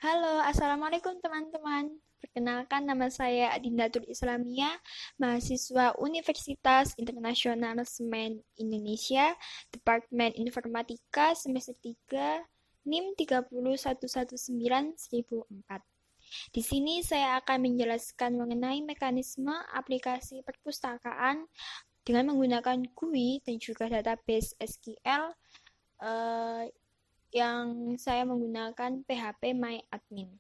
Halo, Assalamualaikum teman-teman. Perkenalkan nama saya Adindatul Islamia, mahasiswa Universitas Internasional Semen Indonesia, Departemen Informatika semester 3, NIM 30119-1004. Di sini saya akan menjelaskan mengenai mekanisme aplikasi perpustakaan dengan menggunakan GUI dan juga database SQL eh, yang saya menggunakan PHP MyAdmin.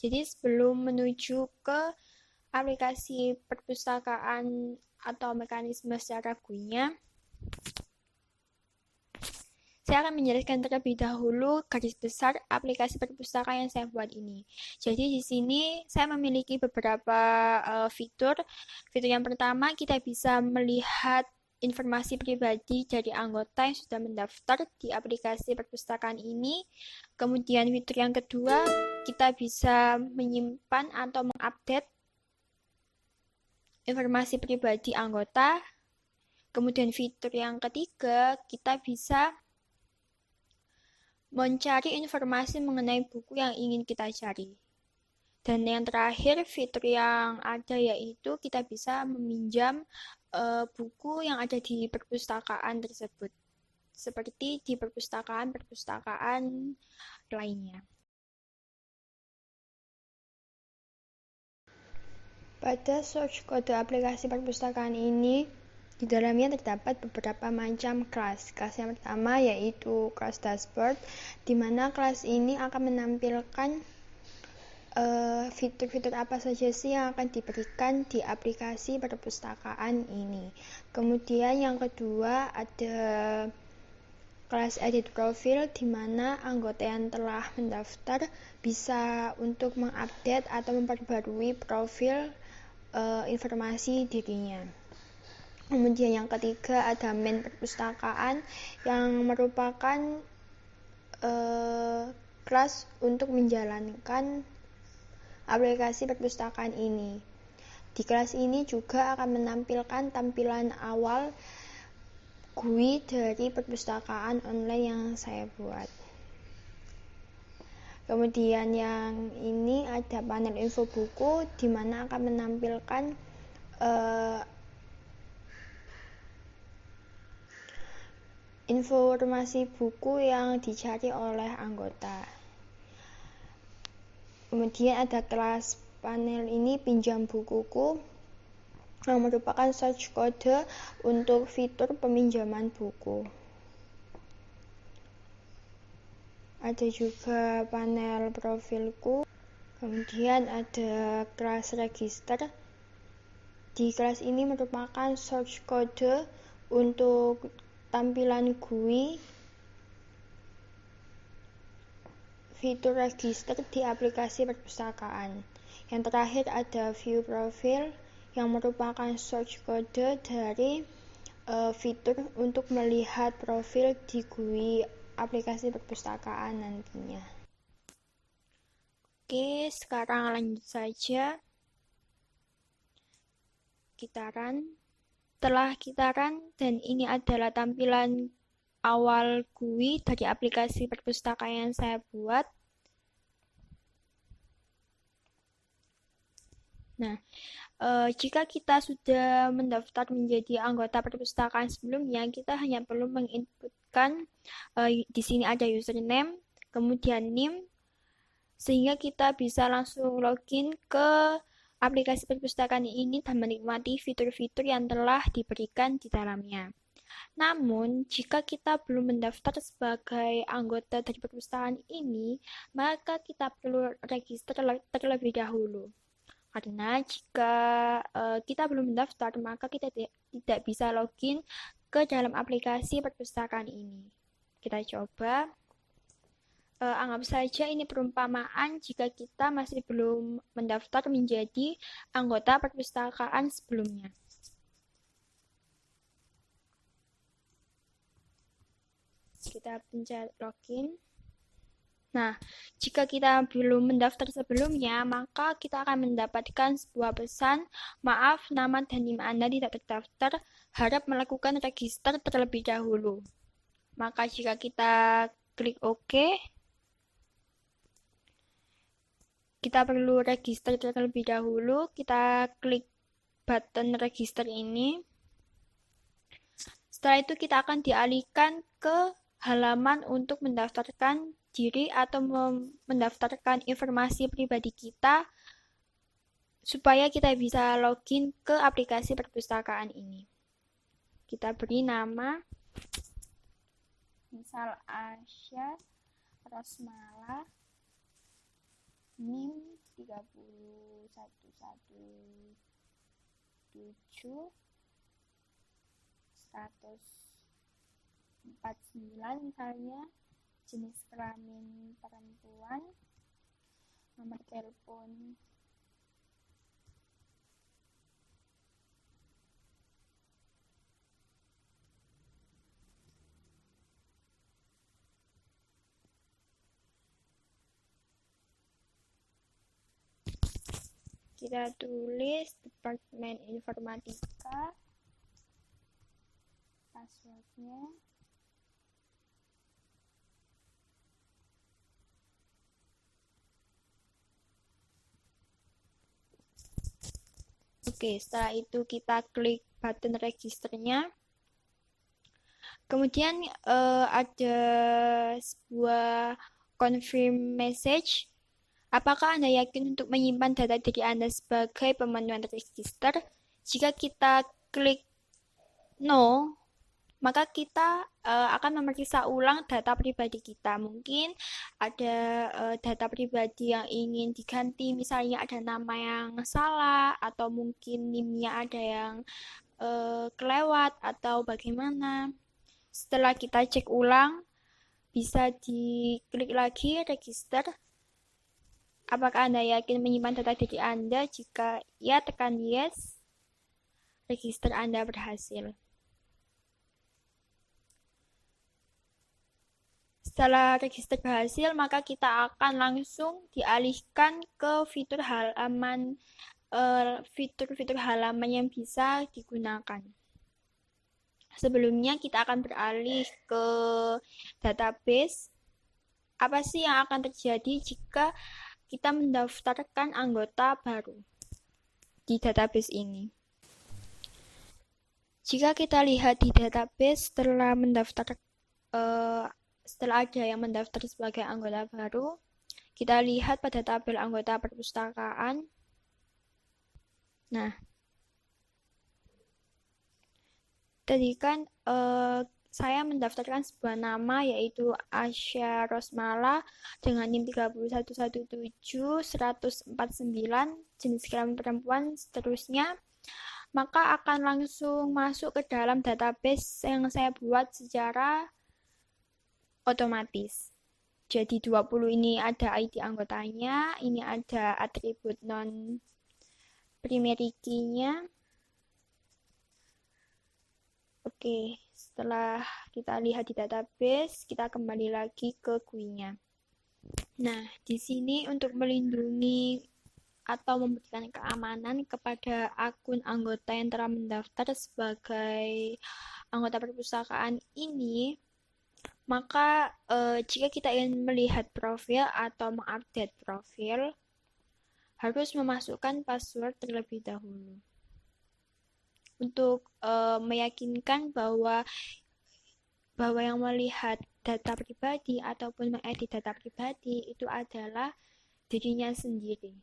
Jadi sebelum menuju ke aplikasi perpustakaan atau mekanisme secara GUI-nya, saya akan menjelaskan terlebih dahulu garis besar aplikasi perpustakaan yang saya buat ini. Jadi di sini saya memiliki beberapa fitur. Fitur yang pertama, kita bisa melihat informasi pribadi dari anggota yang sudah mendaftar di aplikasi perpustakaan ini. Kemudian fitur yang kedua, kita bisa menyimpan atau mengupdate informasi pribadi anggota. Kemudian fitur yang ketiga, kita bisa mencari informasi mengenai buku yang ingin kita cari. Dan yang terakhir, fitur yang ada yaitu kita bisa meminjam buku yang ada di perpustakaan tersebut, seperti di perpustakaan-perpustakaan lainnya. Pada source kode aplikasi perpustakaan ini, di dalamnya terdapat beberapa macam kelas. Kelas yang pertama yaitu kelas dashboard, di mana kelas ini akan menampilkan fitur-fitur apa saja sih yang akan diberikan di aplikasi perpustakaan ini. Kemudian yang kedua ada kelas edit profile, di mana anggota yang telah mendaftar bisa untuk mengupdate atau memperbarui profil informasi dirinya. Kemudian yang ketiga ada main perpustakaan yang merupakan kelas untuk menjalankan aplikasi perpustakaan ini. Di kelas ini juga akan menampilkan tampilan awal GUI dari perpustakaan online yang saya buat. Kemudian yang ini ada panel info buku, di mana akan menampilkan informasi buku yang dicari oleh anggota. Kemudian ada kelas panel ini pinjam bukuku, yang merupakan search kode untuk fitur peminjaman buku. Ada juga panel profilku. Kemudian ada kelas register. Di kelas ini merupakan search kode untuk tampilan GUI fitur register di aplikasi perpustakaan. Yang terakhir ada view profile, yang merupakan search kode dari fitur untuk melihat profil di GUI aplikasi perpustakaan nantinya. Oke, sekarang lanjut saja. Gitaran. Setelah gitaran, dan ini adalah tampilan awal GUI dari aplikasi perpustakaan yang saya buat. Nah, jika kita sudah mendaftar menjadi anggota perpustakaan sebelumnya, kita hanya perlu menginputkan di sini ada username, kemudian NIM, sehingga kita bisa langsung login ke aplikasi perpustakaan ini dan menikmati fitur-fitur yang telah diberikan di dalamnya. Namun, jika kita belum mendaftar sebagai anggota dari perpustakaan ini, maka kita perlu register terlebih dahulu. Karena jika kita belum mendaftar, maka kita tidak bisa login ke dalam aplikasi perpustakaan ini. Kita coba. Anggap saja ini perumpamaan jika kita masih belum mendaftar menjadi anggota perpustakaan sebelumnya. Kita pencet login. Nah, jika kita belum mendaftar sebelumnya, maka kita akan mendapatkan sebuah pesan, maaf, nama dan NIM Anda tidak terdaftar, harap melakukan register terlebih dahulu. Maka jika kita klik OK. Kita perlu register terlebih dahulu. Kita klik button register ini. Setelah itu kita akan dialihkan ke halaman untuk mendaftarkan diri atau mendaftarkan informasi pribadi kita supaya kita bisa login ke aplikasi perpustakaan ini. Kita beri nama, misal Asya Rosmala, NIM 30117, status 49 misalnya, jenis kelamin perempuan, nomor telepon kita tulis Departemen Informatika, passwordnya, oke, setelah itu kita klik button registernya. Kemudian ada sebuah confirm message. Apakah Anda yakin untuk menyimpan data diri Anda sebagai pemenuhan register? Jika kita klik no, maka kita akan memeriksa ulang data pribadi kita. Mungkin ada data pribadi yang ingin diganti, misalnya ada nama yang salah, atau mungkin NIM-nya ada yang kelewat, atau bagaimana. Setelah kita cek ulang, bisa diklik lagi register. Apakah Anda yakin menyimpan data diri Anda? Jika ya, tekan yes. Register Anda berhasil. Setelah register berhasil, maka kita akan langsung dialihkan ke fitur halaman fitur-fitur halaman yang bisa digunakan. Sebelumnya kita akan beralih ke database. Apa sih yang akan terjadi jika kita mendaftarkan anggota baru di database ini? Jika kita lihat di database setelah ada yang mendaftar sebagai anggota baru, kita lihat pada tabel anggota perpustakaan. Nah, tadi kan saya mendaftarkan sebuah nama yaitu Asya Rosmala dengan NIM 31117 149, jenis kelamin perempuan, seterusnya. Maka akan langsung masuk ke dalam database yang saya buat secara otomatis. Jadi 20 ini ada ID anggotanya, ini ada atribut non primary key-nya. Oke, setelah kita lihat di database, kita kembali lagi ke GUI-nya. Nah, di sini untuk melindungi atau memberikan keamanan kepada akun anggota yang telah mendaftar sebagai anggota perpustakaan ini, maka jika kita ingin melihat profil atau mengupdate profil, harus memasukkan password terlebih dahulu. Untuk meyakinkan bahwa yang melihat data pribadi ataupun mengedit data pribadi itu adalah dirinya sendiri.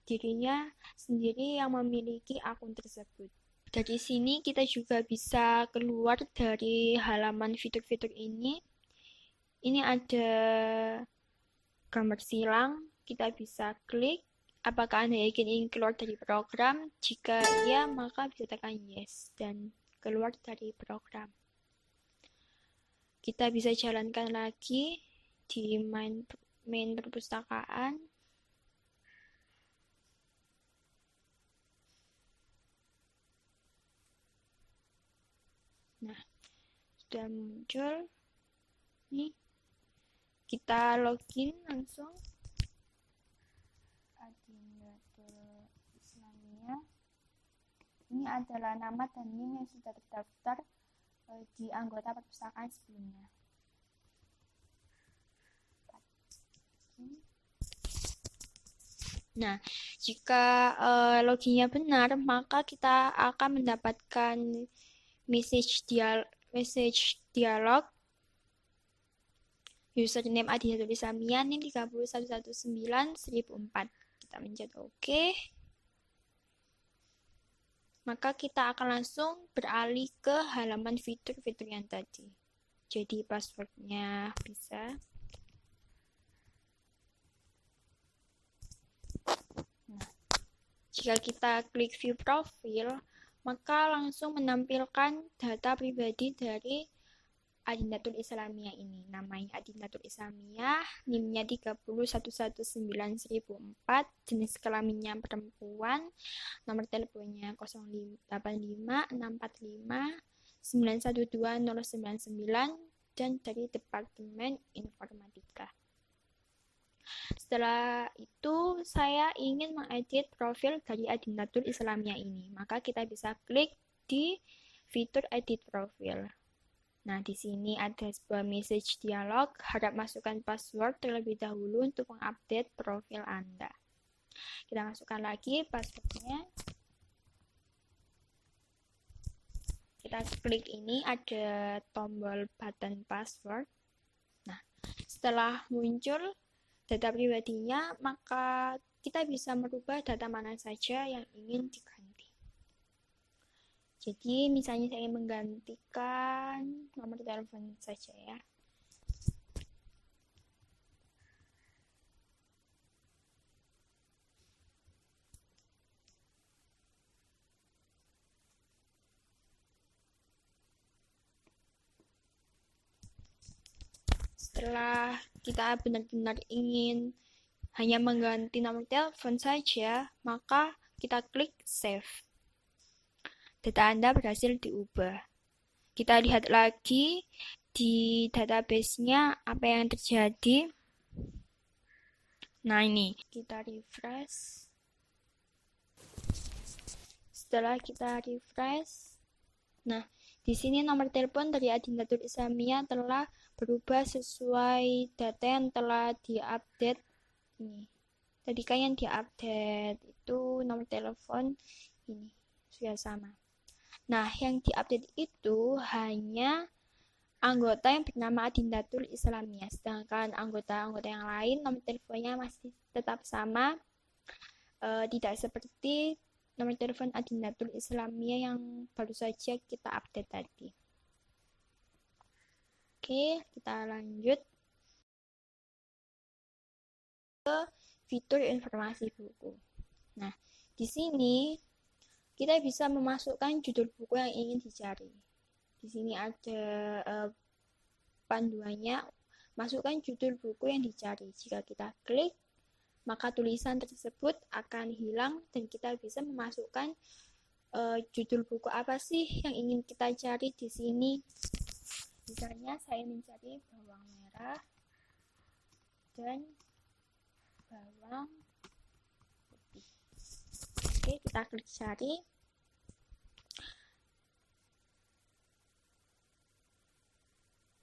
Dirinya sendiri yang memiliki akun tersebut. Dari sini kita juga bisa keluar dari halaman fitur-fitur ini. Ini ada gambar silang, kita bisa klik. Apakah Anda yakin ingin keluar dari program? Jika iya, maka bisa tekan yes dan keluar dari program. Kita bisa jalankan lagi di main perpustakaan. Nah, sudah muncul. Nih, kita login langsung. Adindatul Islamiyah. Ini adalah nama dan NIM yang sudah terdaftar di anggota perpustakaan sebelumnya. Nah, jika loginnya benar, maka kita akan mendapatkan message dialog username Adinatul Islamiyah NIM 301191004. Kita mencet OK. Maka kita akan langsung beralih ke halaman fitur-fitur yang tadi. Jadi passwordnya bisa. Nah, jika kita klik view profil, maka langsung menampilkan data pribadi dari Adinatul Islamiyah ini. Namanya Adinatul Islamiyah, NIM-nya 301191004, jenis kelaminnya perempuan, nomor teleponnya 085645912099, dan dari Departemen Informatika. Setelah itu, saya ingin mengedit profil dari Adinatul Islamiyah ini. Maka kita bisa klik di fitur edit profil. Nah, di sini ada sebuah message dialog, harap masukkan password terlebih dahulu untuk mengupdate profil Anda. Kita masukkan lagi passwordnya. Kita klik ini, ada tombol button password. Nah, setelah muncul data pribadinya, maka kita bisa merubah data mana saja yang ingin diganti. Jadi misalnya saya ingin menggantikan nomor telepon saja ya. Setelah kita benar-benar ingin hanya mengganti nomor telepon saja, maka kita klik save. Data Anda berhasil diubah. Kita lihat lagi di database-nya apa yang terjadi. Nah, ini kita refresh. Setelah kita refresh, nah, di sini nomor telepon dari Adinatul Islamiyah telah berubah sesuai data yang telah diupdate ini. Tadi kan yang diupdate itu nomor telepon ini sudah sama. Nah, yang diupdate itu hanya anggota yang bernama Adinatul Islamiyah, sedangkan anggota-anggota yang lain nomor teleponnya masih tetap sama, tidak seperti nomor telepon Adinatul Islamiyah yang baru saja kita update tadi. Oke, kita lanjut ke fitur informasi buku. Nah, di sini kita bisa memasukkan judul buku yang ingin dicari. Di sini ada panduannya, masukkan judul buku yang dicari. Jika kita klik, maka tulisan tersebut akan hilang dan kita bisa memasukkan judul buku apa sih yang ingin kita cari di sini. Misalnya saya mencari bawang merah dan bawang putih. Oke, kita klik cari.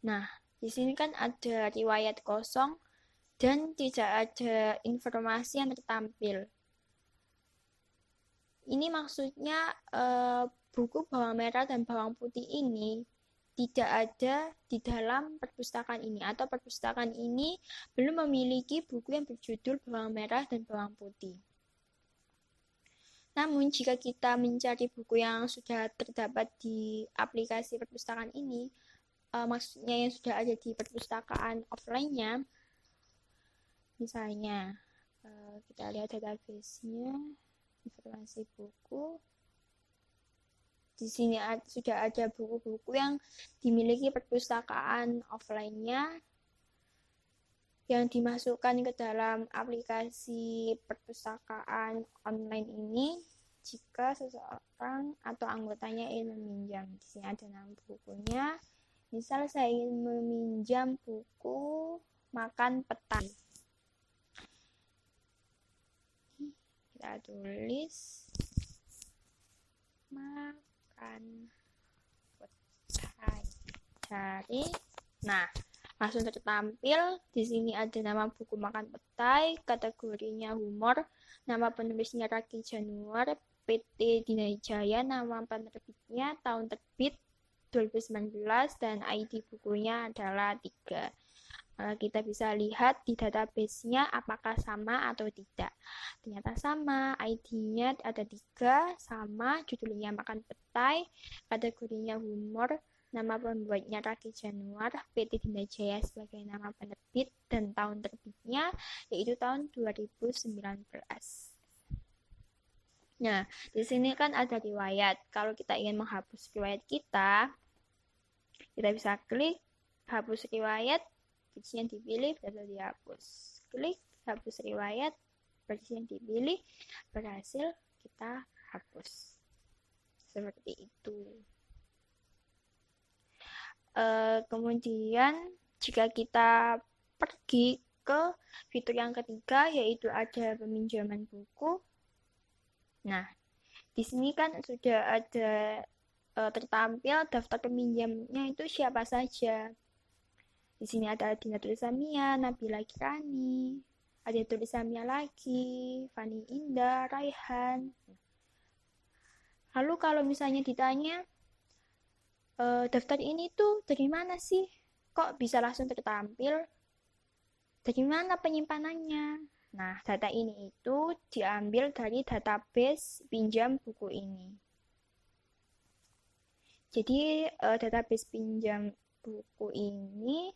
Nah, di sini kan ada riwayat kosong dan tidak ada informasi yang tertampil. Ini maksudnya buku bawang merah dan bawang putih ini tidak ada di dalam perpustakaan ini, atau perpustakaan ini belum memiliki buku yang berjudul bawang merah dan bawang putih. Namun jika kita mencari buku yang sudah terdapat di aplikasi perpustakaan ini, maksudnya yang sudah ada di perpustakaan offline-nya, misalnya kita lihat database-nya, informasi buku. Di sini sudah ada buku-buku yang dimiliki perpustakaan offline-nya yang dimasukkan ke dalam aplikasi perpustakaan online ini jika seseorang atau anggotanya ingin meminjam. Di sini ada nama bukunya. Misal saya ingin meminjam buku Makan Petang. Kita tulis Makan Petang. Cari. Nah, langsung tertampil. Di sini ada nama buku Makan Petai, kategorinya humor, nama penulisnya Raki Januar, PT Dinajaya, nama penerbitnya, tahun terbit 2019, dan ID bukunya adalah 3. Kita bisa lihat di database-nya apakah sama atau tidak. Ternyata sama, ID-nya ada 3, sama, judulnya Makan Petai, kategorinya humor, nama pembuatnya Raki Januar, PT Dinajaya sebagai nama penerbit, dan tahun terbitnya yaitu tahun 2019. Nah, di sini kan ada riwayat. Kalau kita ingin menghapus riwayat kita bisa klik hapus riwayat, versi yang dipilih berhasil dihapus. Klik hapus riwayat, versi yang dipilih berhasil kita hapus. Seperti itu. Kemudian jika kita pergi ke fitur yang ketiga, yaitu ada peminjaman buku. Nah, di sini kan sudah ada tertampil daftar peminjamnya itu siapa saja. Di sini ada Dina Tulisamia, Nabila Kirani, ada Tulisamia lagi, Fani Indah, Raihan. Lalu kalau misalnya ditanya, daftar ini tuh dari mana sih? Kok bisa langsung tertampil? Dari mana penyimpanannya? Nah, data ini itu diambil dari database pinjam buku ini. Jadi, database pinjam buku ini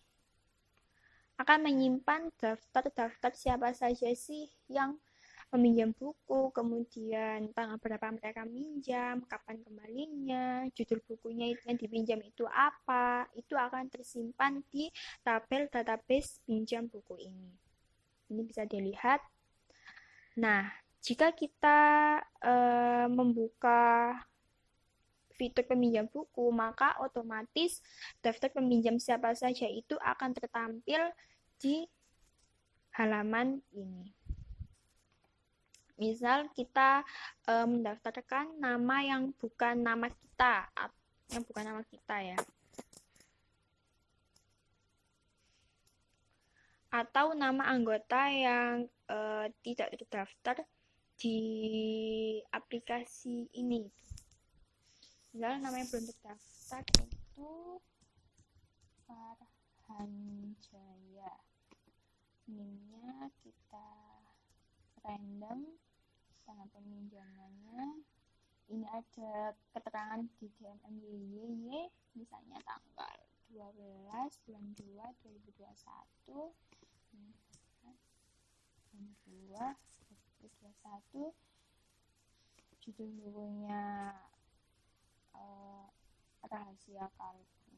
akan menyimpan daftar-daftar siapa saja sih yang meminjam buku, kemudian tanggal berapa mereka minjam, kapan kembalinya, judul bukunya yang dipinjam itu apa, itu akan tersimpan di tabel database pinjam buku ini. Ini bisa dilihat. Nah, jika kita membuka fitur peminjam buku, maka otomatis daftar peminjam siapa saja itu akan tertampil di halaman ini. Misal kita mendaftarkan nama yang bukan nama kita, ya. Atau nama anggota yang tidak terdaftar di aplikasi ini. Misal nama yang belum terdaftar itu Farhan Jaya. Nimnya kita random, tanggal peminjamannya ini ada keterangan di DMMYY, misalnya tanggal 12 bulan 2 2021 judul bukunya Rahasia Kalbu.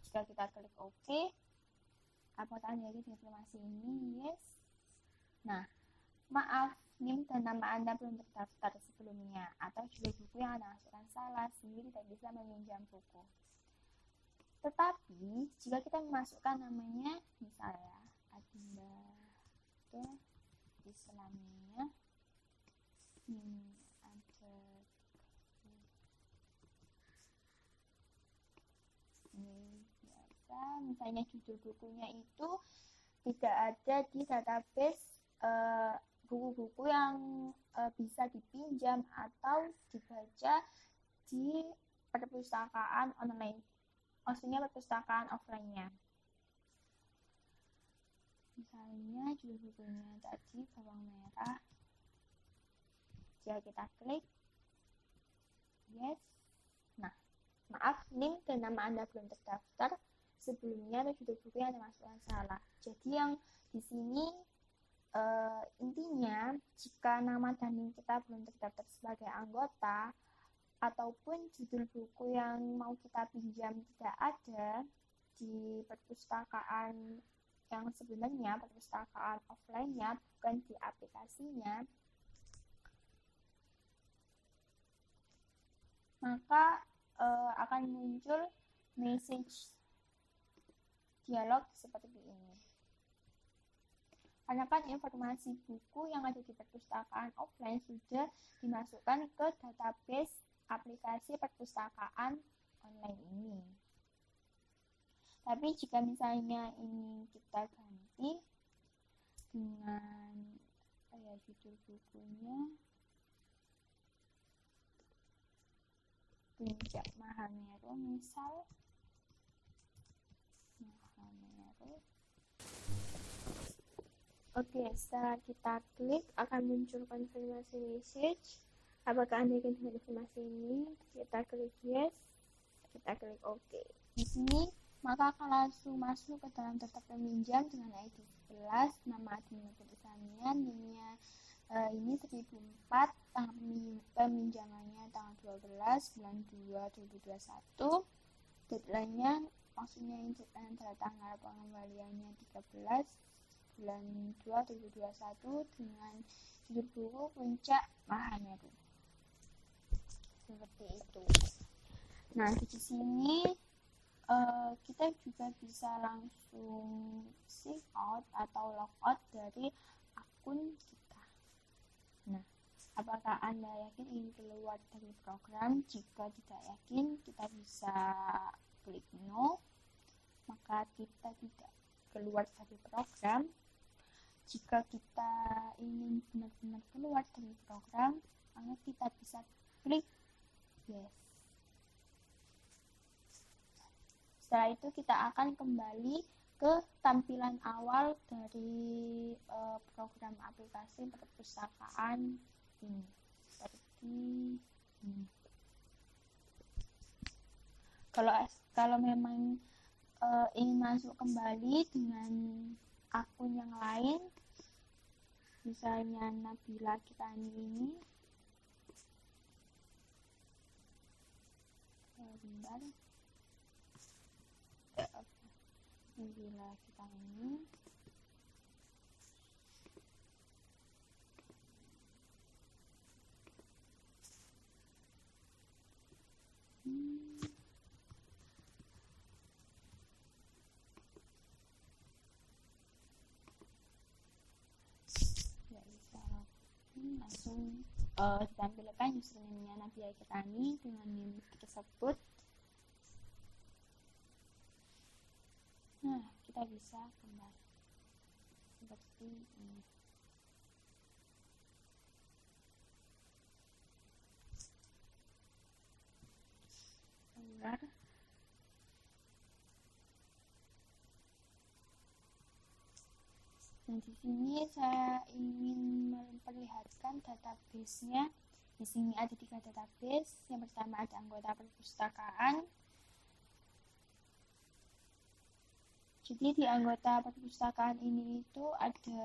Jika kita klik OK, apakah jadi informasi ini? Yes. Nah, maaf, NIM dan nama Anda belum terdaftar sebelumnya, atau judul buku yang Anda masukkan salah sehingga tidak bisa meminjam buku. Tetapi, jika kita memasukkan namanya, misalnya Adinda Islamia, ada ini biasa, misalnya judul bukunya itu tidak ada di database buku-buku yang bisa dipinjam atau dibaca di perpustakaan online, maksudnya perpustakaan offline-nya. Misalnya judul bukunya tadi Bawang Merah, jika kita klik yes, nah maaf, NIM dan nama Anda belum terdaftar sebelumnya, atau judul buku yang Anda masukkan salah. Jadi yang di sini intinya, jika nama dan NIM kita belum terdaftar sebagai anggota, ataupun judul buku yang mau kita pinjam tidak ada di perpustakaan yang sebenarnya, perpustakaan offline-nya, bukan di aplikasinya, maka akan muncul message dialog seperti ini. Karena kan informasi buku yang ada di perpustakaan offline sudah dimasukkan ke database aplikasi perpustakaan online ini. Tapi jika misalnya ini kita ganti dengan judul bukunya Puncak Mahameru, misal Mahameru. Oke, setelah kita klik akan muncul konfirmasi message. Apakah Anda ingin dengan informasi ini? Kita klik yes, kita klik OK. Di sini maka akan langsung masuk ke dalam daftar peminjam dengan ID 11, nama admin tulisannya, NIM-nya ini 1004, tanggal peminjamannya tanggal 12 bulan 2 2021, deadline-nya maksudnya antara tanggal pengembaliannya 13 bulan 2 2021 dengan judul buku Puncak Mahameru. Seperti itu. Nah, di sini kita juga bisa langsung sign out atau log out dari akun kita. Nah, apakah Anda yakin ingin keluar dari program? Jika tidak yakin, kita bisa klik no, maka kita tidak keluar dari program. Jika kita ingin benar-benar keluar dari program, maka kita bisa klik yes. Setelah itu kita akan kembali ke tampilan awal dari program aplikasi perpustakaan ini, seperti ini. Kalau memang ingin masuk kembali dengan akun yang lain, misalnya Nabila Kitani ini, bentar. Nabila Kitani. Langsung ditampilkan username-nya Nabila Kitani dengan NIM tersebut. Nah, kita bisa kembali seperti ini. Keluar. Nah, di sini saya ingin memperlihatkan database-nya. Di sini ada 3 database. Yang pertama ada anggota perpustakaan. Jadi di anggota perpustakaan ini itu ada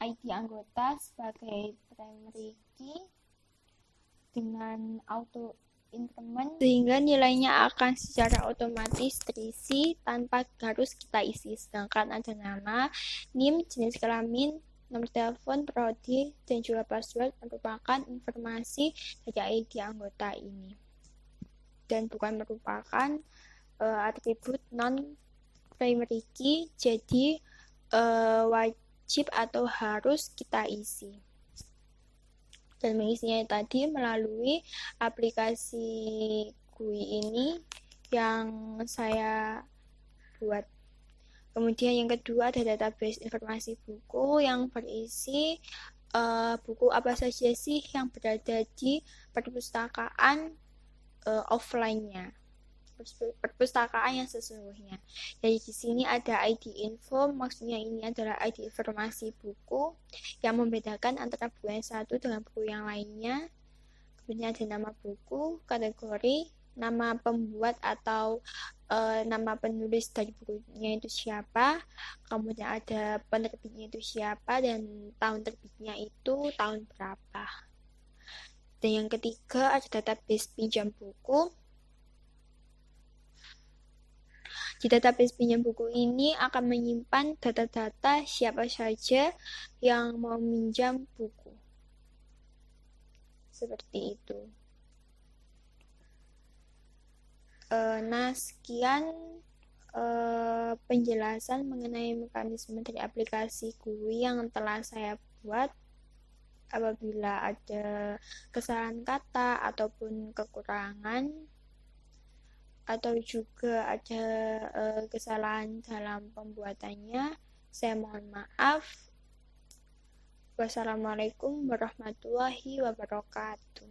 ID anggota sebagai primary key dengan auto increment, sehingga nilainya akan secara otomatis terisi tanpa harus kita isi. Sedangkan ada nama, NIM, jenis kelamin, nomor telepon, prodi, dan juga password merupakan informasi dari ID anggota ini dan bukan merupakan atribut non primary key, jadi wajib atau harus kita isi. Dan mengisinya tadi melalui aplikasi GUI ini yang saya buat. Kemudian yang kedua ada database informasi buku yang berisi buku apa saja sih yang berada di perpustakaan offline-nya, perpustakaan yang sesungguhnya. Jadi di sini ada ID info, maksudnya ini adalah ID informasi buku yang membedakan antara buku yang satu dengan buku yang lainnya. Kemudian ada nama buku, kategori, nama pembuat atau nama penulis dari bukunya itu siapa, kemudian ada penerbitnya itu siapa, dan tahun terbitnya itu tahun berapa. Dan yang ketiga ada database pinjam buku. Di database pinjam buku ini akan menyimpan data-data siapa saja yang mau minjam buku. Seperti itu. Nah, sekian penjelasan mengenai mekanisme dari aplikasi GUI yang telah saya buat. Apabila ada kesalahan kata ataupun kekurangan, atau juga ada kesalahan dalam pembuatannya, saya mohon maaf. Wassalamualaikum warahmatullahi wabarakatuh.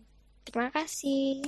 Terima kasih.